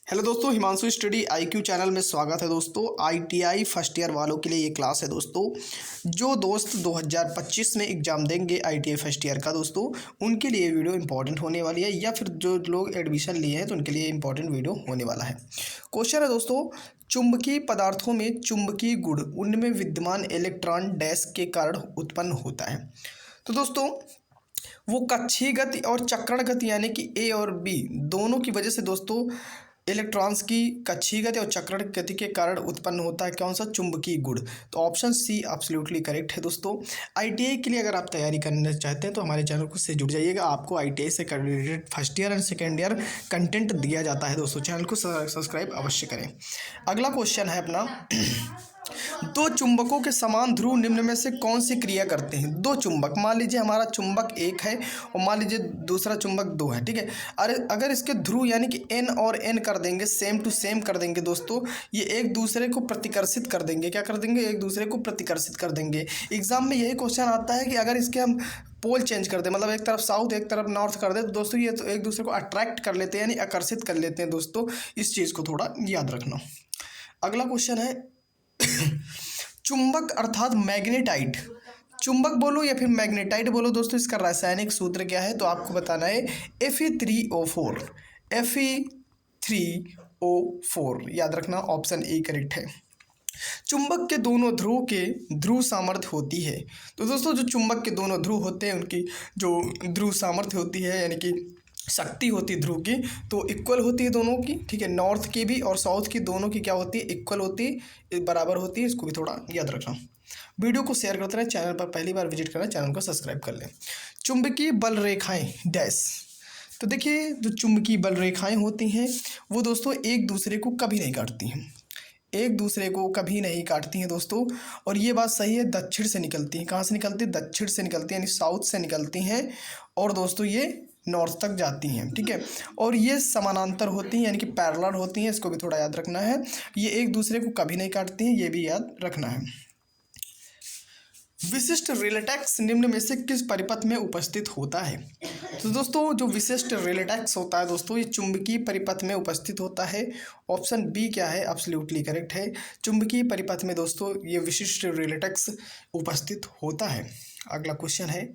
Hello दोस्तों, Himanshu study IQ channel में स्वागत है। दोस्तों आईटीआई फर्स्ट ईयर वालों के लिए ये क्लास है। दोस्तों जो दोस्त 2025 में एग्ज़ाम देंगे आईटीआई फर्स्ट ईयर का, दोस्तों उनके लिए वीडियो इंपॉर्टेंट होने वाली है, या फिर जो लोग एडमिशन लिए हैं तो उनके लिए इंपॉर्टेंट वीडियो होने वाला है। क्वेश्चन है दोस्तों, चुंबकीय पदार्थों में चुंबकीय गुण उनमें विद्यमान इलेक्ट्रॉन डैश के कारण उत्पन्न होता है। तो दोस्तों वो कक्षीय गति और चक्रण गति यानी कि ए और बी दोनों की वजह से दोस्तों इलेक्ट्रॉन्स की कक्षीय गति और चक्रण गति के कारण उत्पन्न होता है कौन सा? चुंबकीय गुण। तो ऑप्शन सी एब्सोल्युटली करेक्ट है। दोस्तों आईटीआई के लिए अगर आप तैयारी करना चाहते हैं तो हमारे चैनल को से जुड़ जाइएगा। आपको आईटीआई से related first year and second year content दिया जाता है। दोस्तों चैनल को सब्सक्राइब अवश्य करें। अगला क्वेश्चन है अपना, दो चुंबकों के समान ध्रुव निम्न में से कौन सी क्रिया करते हैं? दो चुंबक, मान लीजिए हमारा चुंबक एक है और मान लीजिए दूसरा चुंबक दो है, ठीक है। अरे अगर इसके ध्रुव यानी कि एन और एन कर देंगे, सेम टू सेम कर देंगे दोस्तों, ये एक दूसरे को प्रतिकर्षित कर देंगे। क्या कर देंगे? एक दूसरे को प्रतिकर्षित कर देंगे। एग्जाम में यही क्वेश्चन आता है कि अगर इसके हम पोल चेंज कर दें, मतलब एक तरफ साउथ एक तरफ नॉर्थ कर दे, तो दोस्तों ये तो एक दूसरे को अट्रैक्ट कर लेते हैं यानी आकर्षित कर लेते हैं। दोस्तों इस चीज़ को थोड़ा याद रखना। अगला क्वेश्चन है चुंबक अर्थात मैग्नेटाइट, चुंबक बोलो या फिर मैग्नेटाइट बोलो दोस्तों, इसका रासायनिक सूत्र क्या है? तो आपको बताना है Fe3O4। Fe3O4 याद रखना, ऑप्शन ए करेक्ट है। चुंबक के दोनों ध्रुव के ध्रुव सामर्थ्य होती है। तो दोस्तों जो चुंबक के दोनों ध्रुव होते हैं उनकी जो ध्रुव सामर्थ्य होती है यानी कि शक्ति होती है ध्रुव की, तो इक्वल होती है दोनों की, ठीक है। नॉर्थ की भी और साउथ की दोनों की क्या होती है? इक्वल होती है, बराबर होती है। इसको भी थोड़ा याद रखना। वीडियो को शेयर करते रहें, चैनल पर पहली बार विजिट करना चैनल को सब्सक्राइब कर लें। चुंबकीय बल रेखाएं डैश। तो देखिए जो चुंबकीय बल रेखाएं होती हैं वो दोस्तों एक दूसरे को कभी नहीं काटती हैं, एक दूसरे को कभी नहीं काटती हैं दोस्तों। और ये बात सही है, दक्षिण से निकलती हैं। कहाँ से निकलती है? दक्षिण से निकलती हैं, यानी साउथ से निकलती हैं और दोस्तों ये नॉर्थ तक जाती हैं, ठीक है। और ये समानांतर होती हैं यानी कि पैरेलल होती हैं, इसको भी थोड़ा याद रखना है। ये एक दूसरे को कभी नहीं काटती हैं, ये भी याद रखना है। विशिष्ट रिलेटेक्स निम्न में से किस परिपथ में उपस्थित होता है? तो दोस्तों जो विशिष्ट रिलेटेक्स होता है दोस्तों, ये चुंबकीय परिपथ में उपस्थित होता है। ऑप्शन बी क्या है? एब्सोल्युटली करेक्ट है। चुंबकीय परिपथ में दोस्तों ये विशिष्ट रिलेटेक्स उपस्थित होता है। अगला क्वेश्चन है,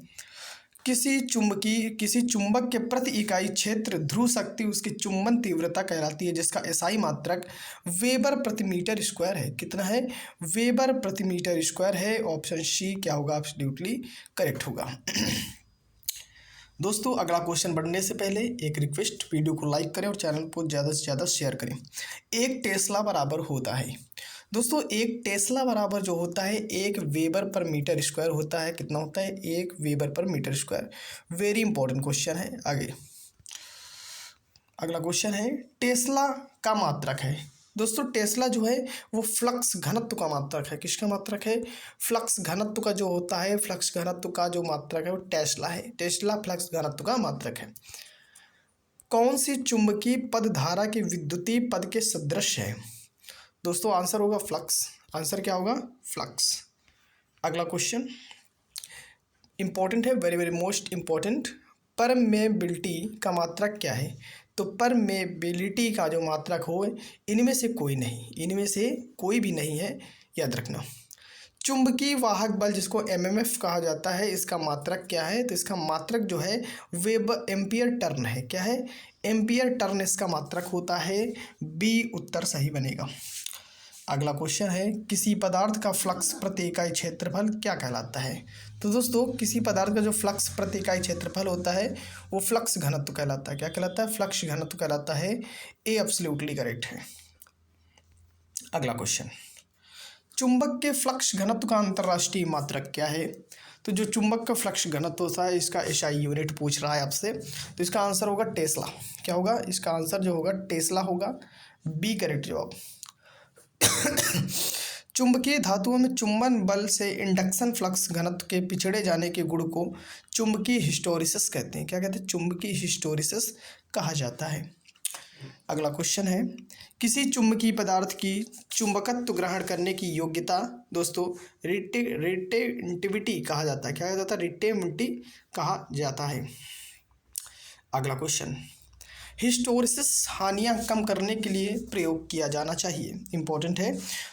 किसी चुंबक के प्रति इकाई क्षेत्र ध्रुव शक्ति उसकी चुंबन तीव्रता कहलाती है, जिसका एसआई मात्रक वेबर प्रति मीटर स्क्वायर है। कितना है? वेबर प्रति मीटर स्क्वायर है। ऑप्शन सी क्या होगा? एब्सोल्युटली करेक्ट होगा। दोस्तों अगला क्वेश्चन बढ़ने से पहले एक रिक्वेस्ट, वीडियो को लाइक करें और चैनल को ज़्यादा से ज़्यादा शेयर करें। एक टेस्ला बराबर होता है दोस्तों, एक टेस्ला बराबर जो होता है एक वेबर पर मीटर स्क्वायर होता है। कितना होता है? एक वेबर पर metre square. Very important question है। आगे अगला क्वेश्चन है, टेस्ला का मात्रक है। दोस्तों टेस्ला जो है वो फ्लक्स घनत्व का मात्रक है। किसका मात्रक है? फ्लक्स घनत्व का जो होता है, फ्लक्स घनत्व का जो मात्रक है वो टेस्ला है। टेस्ला फ्लक्स घनत्व का मात्रक है। कौन सी चुंबकीय पद धारा के विद्युतीय पद के सदृश है? दोस्तों आंसर होगा फ्लक्स। आंसर क्या होगा? फ्लक्स। अगला क्वेश्चन इंपॉर्टेंट है, very very most important. Permeability का मात्रक क्या है? तो परमेबिलिटी का जो मात्रक हो इनमें से कोई नहीं, इनमें से कोई भी नहीं है, याद रखना। चुंबकीय वाहक बल जिसको एमएमएफ कहा जाता है, इसका मात्रक क्या है? तो इसका मात्रक जो है वेबर एम्पियर टर्न है। क्या है? एम्पियर टर्न इसका मात्रक होता है। बी उत्तर सही बनेगा। अगला क्वेश्चन है, किसी पदार्थ का फ्लक्स प्रति इकाई क्षेत्रफल क्या कहलाता है? तो दोस्तों किसी पदार्थ का जो फ्लक्स प्रति इकाई क्षेत्रफल होता है वो फ्लक्स घनत्व कहलाता है। क्या कहलाता है? फ्लक्स घनत्व कहलाता है। ए एब्सोल्युटली करेक्ट है। अगला क्वेश्चन, चुंबक के फ्लक्स घनत्व का अंतर्राष्ट्रीय मात्रक क्या है? तो जो चुंबक का फ्लक्स घनत्व होता है इसका एसआई यूनिट पूछ रहा है आपसे, तो इसका आंसर होगा टेस्ला। क्या होगा? इसका आंसर जो होगा टेस्ला होगा। बी करेक्ट जवाब। चुंबकीय धातुओं में चुंबन बल से इंडक्शन फ्लक्स घनत्व के पिछड़े जाने के गुण को चुंबकीय हिस्टोरिसिस कहते हैं। क्या कहते हैं? चुंबकीय हिस्टोरिसिस कहा जाता है। अगला क्वेश्चन है, किसी चुंबकीय पदार्थ की चुंबकत्व ग्रहण करने की योग्यता दोस्तों रिटेविटी कहा जाता है। क्या कहा जाता है? रिटेविटी कहा जाता है। अगला क्वेश्चन, हिस्टोरिसिस हानियाँ कम करने के लिए प्रयोग किया जाना चाहिए, इंपॉर्टेंट है।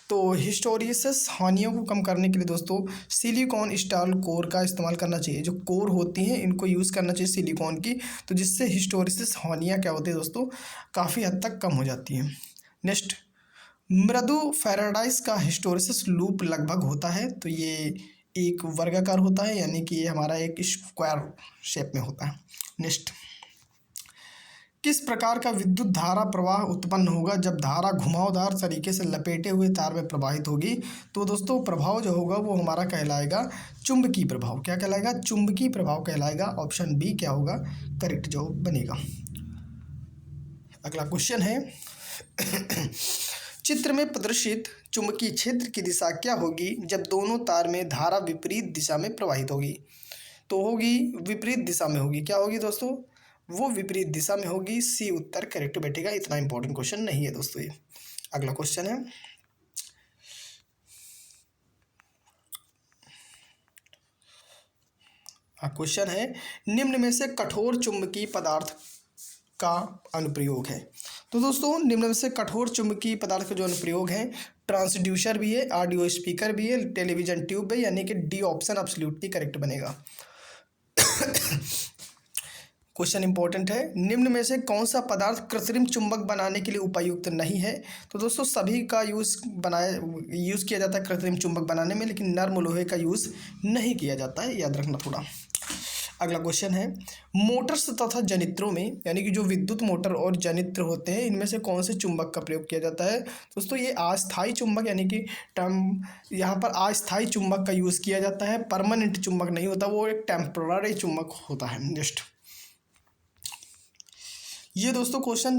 तो हिस्टोरिसिस हानियों को कम करने के लिए दोस्तों सिलिकॉन स्टाइल कोर का इस्तेमाल करना चाहिए। जो कोर होती हैं इनको यूज़ करना चाहिए सिलिकॉन की, तो जिससे हिस्टोरिसिस हानियाँ क्या होती है दोस्तों, काफ़ी हद तक कम हो जाती हैं। नेक्स्ट, मृदु फैराडाइस का हिस्टोरिसिस लूप लगभग होता है, तो ये एक वर्गाकार होता है, यानी कि ये हमारा एक स्क्वायर शेप में होता है। नेक्स्ट, किस प्रकार का विद्युत धारा प्रवाह उत्पन्न होगा जब धारा घुमावदार तरीके से लपेटे हुए तार में प्रवाहित होगी? तो दोस्तों प्रभाव जो होगा वो हमारा कहलाएगा चुंबकीय प्रभाव। क्या कहलाएगा? चुंबकीय प्रभाव कहलाएगा। ऑप्शन बी क्या होगा करेक्ट जो बनेगा। अगला क्वेश्चन है चित्र में प्रदर्शित चुंबकीय क्षेत्र की दिशा क्या होगी जब दोनों तार में धारा विपरीत दिशा में प्रवाहित होगी? तो होगी विपरीत दिशा में होगी। क्या होगी दोस्तों? वो विपरीत दिशा में होगी। सी उत्तर करेक्ट बैठेगा। इतना इंपॉर्टेंट क्वेश्चन नहीं है दोस्तों ये। अगला क्वेश्चन है निम्न में से कठोर चुंबकीय पदार्थ का अनुप्रयोग है। तो दोस्तों निम्न में से कठोर चुंबकीय पदार्थ का जो अनुप्रयोग है, ट्रांसड्यूसर भी है, ऑडियो स्पीकर भी है, टेलीविजन ट्यूब है, यानी कि डी ऑप्शन एब्सोल्युटली करेक्ट बनेगा। क्वेश्चन इंपॉर्टेंट है, निम्न में से कौन सा पदार्थ कृत्रिम चुंबक बनाने के लिए उपयुक्त नहीं है? तो दोस्तों सभी का यूज़ किया जाता है कृत्रिम चुंबक बनाने में, लेकिन नर्म लोहे का यूज़ नहीं किया जाता है, याद रखना थोड़ा। अगला क्वेश्चन है मोटर्स तथा जनित्रों में, यानी कि जो विद्युत मोटर और जनित्र होते हैं, इनमें से कौन से चुंबक का प्रयोग किया जाता है? दोस्तों ये अस्थायी चुंबक, यानी कि टर्म यहाँ पर अस्थायी चुंबक का यूज़ किया जाता है। परमानेंट चुंबक नहीं होता, वो एक टेम्पररी चुंबक होता है। नेक्स्ट, ये दोस्तों क्वेश्चन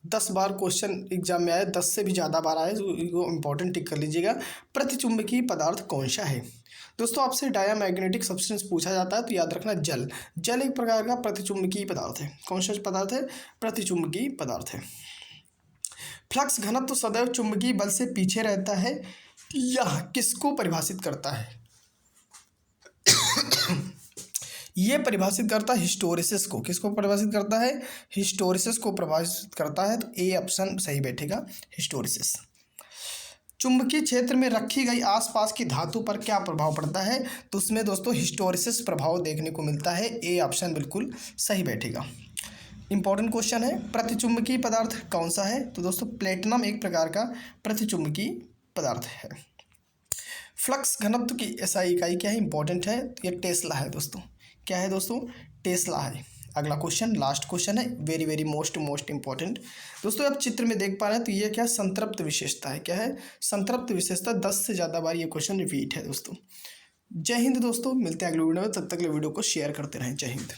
10 बार क्वेश्चन एग्जाम में आया, 10 से भी ज़्यादा बार आया, वो इंपॉर्टेंट टिक कर लीजिएगा। प्रतिचुंबकीय पदार्थ कौन सा है? दोस्तों आपसे डायामैग्नेटिक सब्सटेंस पूछा जाता है, तो याद रखना जल। जल एक प्रकार का प्रतिचुंबकीय पदार्थ है। कौन सा पदार्थ है? प्रतिचुंबकीय पदार्थ है। फ्लक्स घनत्व तो सदैव चुंबकीय बल से पीछे रहता है, यह किसको परिभाषित करता है? ये परिभाषित करता है हिस्टोरिसिस को। किसको परिभाषित करता है? हिस्टोरिसिस को परिभाषित करता है, तो ए ऑप्शन सही बैठेगा, हिस्टोरिसिस। चुंबकीय क्षेत्र में रखी गई आसपास की धातु पर क्या प्रभाव पड़ता है? तो उसमें दोस्तों हिस्टोरिसिस प्रभाव देखने को मिलता है। ए ऑप्शन बिल्कुल सही बैठेगा। इंपॉर्टेंट क्वेश्चन है, प्रतिचुंबकीय पदार्थ कौन सा है? तो दोस्तों प्लेटिनम एक प्रकार का प्रतिचुंबकीय पदार्थ है। फ्लक्स घनत्व की एसआई इकाई क्या है? इंपॉर्टेंट है, तो ये टेस्ला है दोस्तों। क्या है दोस्तों? टेस्ला है। अगला क्वेश्चन लास्ट क्वेश्चन है, वेरी वेरी मोस्ट इंपॉर्टेंट। दोस्तों आप चित्र में देख पा रहे हैं, तो ये क्या संतृप्त विशेषता है? क्या है? संतृप्त विशेषता। 10 से ज़्यादा बार ये क्वेश्चन रिपीट है दोस्तों। जय हिंद दोस्तों, मिलते हैं अगले वीडियो में, तब तक वीडियो को शेयर करते रहें। जय हिंद।